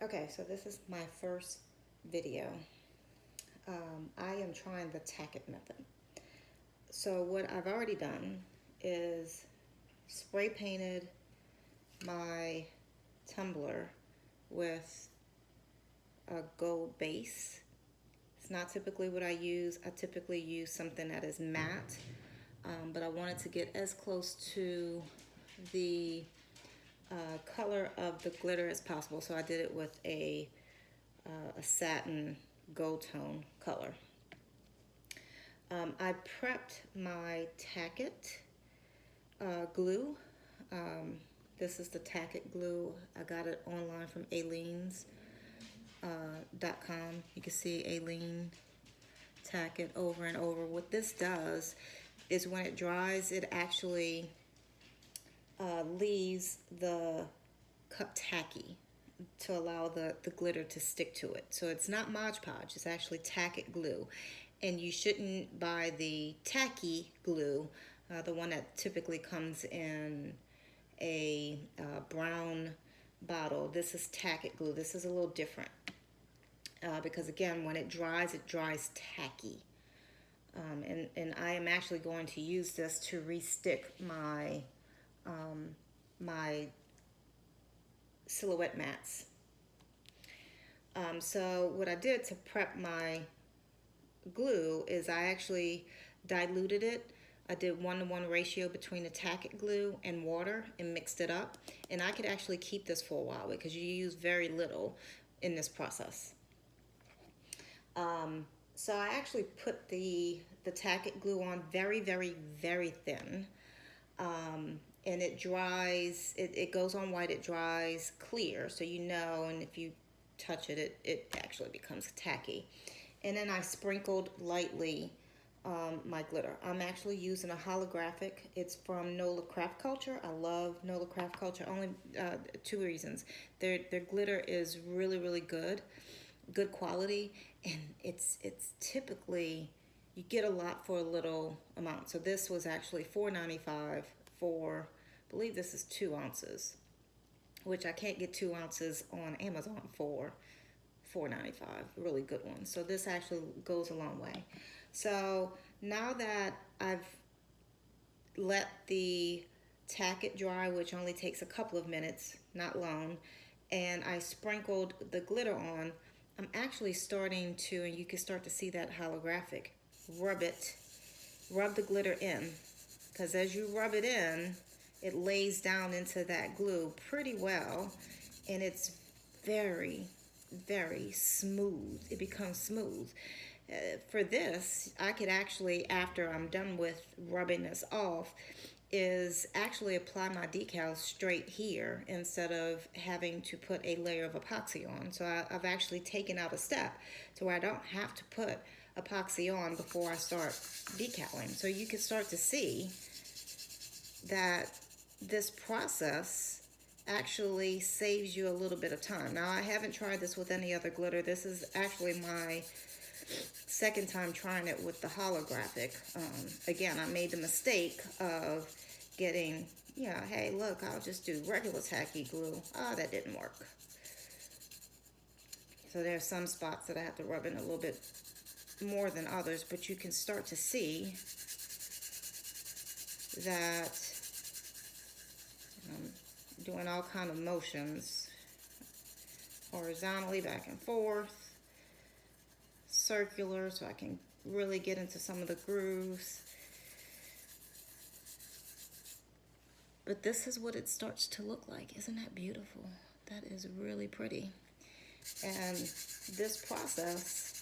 Okay, so this is my first video. I am trying the Tackit method. So what I've already done is spray painted my tumbler with a gold base. It's not typically what I use. I typically use something that is matte, but I wanted to get as close to the color of the glitter as possible. So I did it with a satin gold tone color. I prepped my Tackit glue. This is the Tackit glue. I got it online from Aleen's.com. You can see Aleen Tackit over and over. What this does is when it dries, it actually leaves the cup tacky to allow the glitter to stick to it. So it's not Mod Podge, it's actually Tackit glue. And you shouldn't buy the tacky glue, the one that typically comes in a brown bottle. This is Tackit glue. This is a little different because again, when it dries tacky. And I am actually going to use this to re-stick my my silhouette mats. So what I did to prep my glue is I actually diluted it. I did 1-to-1 ratio between the Tackit glue and water and mixed it up. And I could actually keep this for a while because you use very little in this process. So I actually put the Tackit glue on very, very, very thin. And it dries, it goes on white, it dries clear, so you know, and if you touch it, it actually becomes tacky. And then I sprinkled lightly my glitter. I'm actually using a holographic. It's from Nola Craft Culture. I love Nola Craft Culture. Only 2 reasons. Their glitter is really, really good quality, and it's typically, you get a lot for a little amount. So this was actually $4.95 for, I believe this is 2 ounces, which I can't get 2 ounces on Amazon for $4.95, really good one. So this actually goes a long way. So now that I've let the Tackit dry, which only takes a couple of minutes, not long, and I sprinkled the glitter on, I'm actually starting to, and you can start to see that holographic, rub the glitter in, because as you rub it in, it lays down into that glue pretty well, and it's very, very smooth. It becomes smooth. For this, I could actually, after I'm done with rubbing this off, is actually apply my decals straight here instead of having to put a layer of epoxy on. So I've actually taken out a step to where I don't have to put epoxy on before I start decaling. So you can start to see that this process actually saves you a little bit of time. Now, I haven't tried this with any other glitter. This is actually my second time trying it with the holographic. Again, I made the mistake of getting, hey, look, I'll just do regular tacky glue. That didn't work. So there's some spots that I have to rub in a little bit more than others, but you can start to see that I'm doing all kind of motions, horizontally back and forth, circular, so I can really get into some of the grooves. But this is what it starts to look like. Isn't that beautiful? That is really pretty. And this process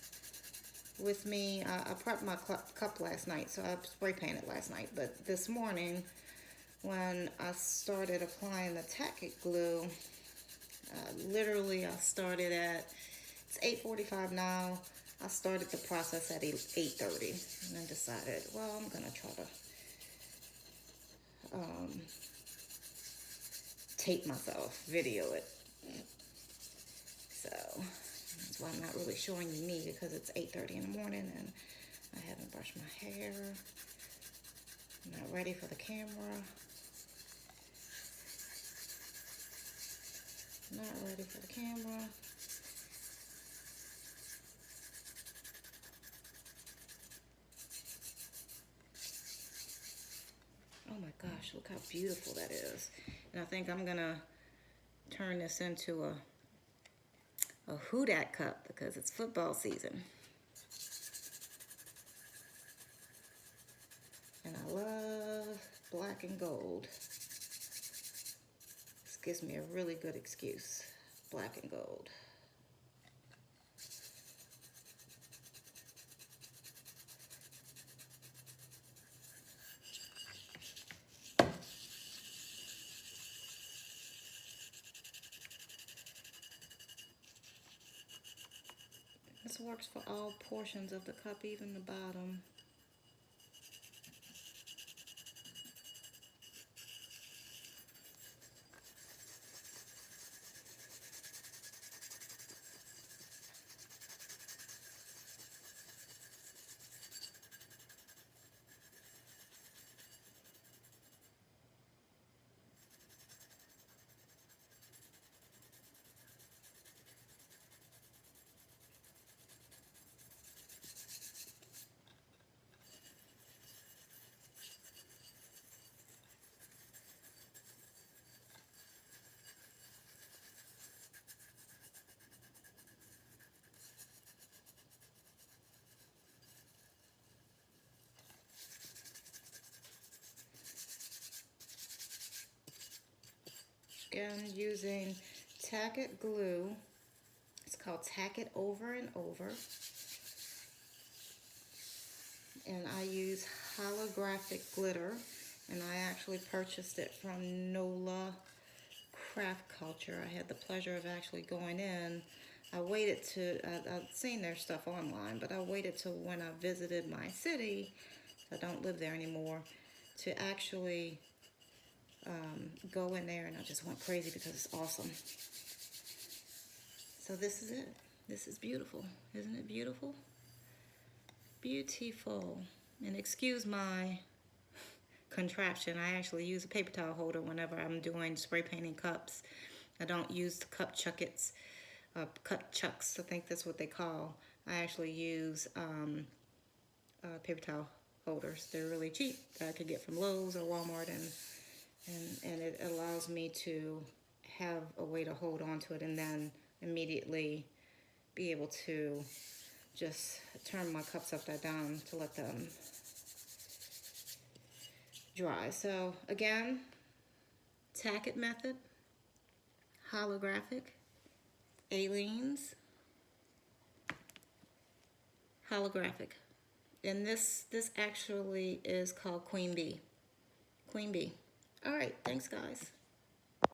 with me, I prepped my cup last night, so I spray painted last night. But this morning, when I started applying the Tackit glue, literally I started at, it's 8:45 now. I started the process at 8:30 and then decided, well, I'm going to try to tape myself, video it. So that's why I'm not really showing you me, because it's 8:30 in the morning and I haven't brushed my hair. I'm not ready for the camera. Not ready for the camera. how beautiful that is. And I think I'm gonna turn this into a Who Dat cup because it's football season. And I love black and gold. This gives me a really good excuse. Black and gold. This works for all portions of the cup, even the bottom. Again, using Tackit glue. It's called Tack-it Over and Over. And I use holographic glitter. And I actually purchased it from NOLA Craft Culture. I had the pleasure of actually going in. I waited to, I've seen their stuff online, but I waited till when I visited my city, I don't live there anymore, to actually go in there, and I just went crazy because it's awesome. So this is it. This is beautiful. Isn't it beautiful? Beautiful. And excuse my contraption. I actually use a paper towel holder whenever I'm doing spray painting cups. I don't use the cup chuckets, cut chucks, I think that's what they call. I actually use paper towel holders. They're really cheap that I could get from Lowe's or Walmart, and it allows me to have a way to hold on to it and then immediately be able to just turn my cups upside down to let them dry. So again, Tackit method, holographic, Aleene's, holographic. And this actually is called Queen Bee. Queen Bee. All right, thanks guys.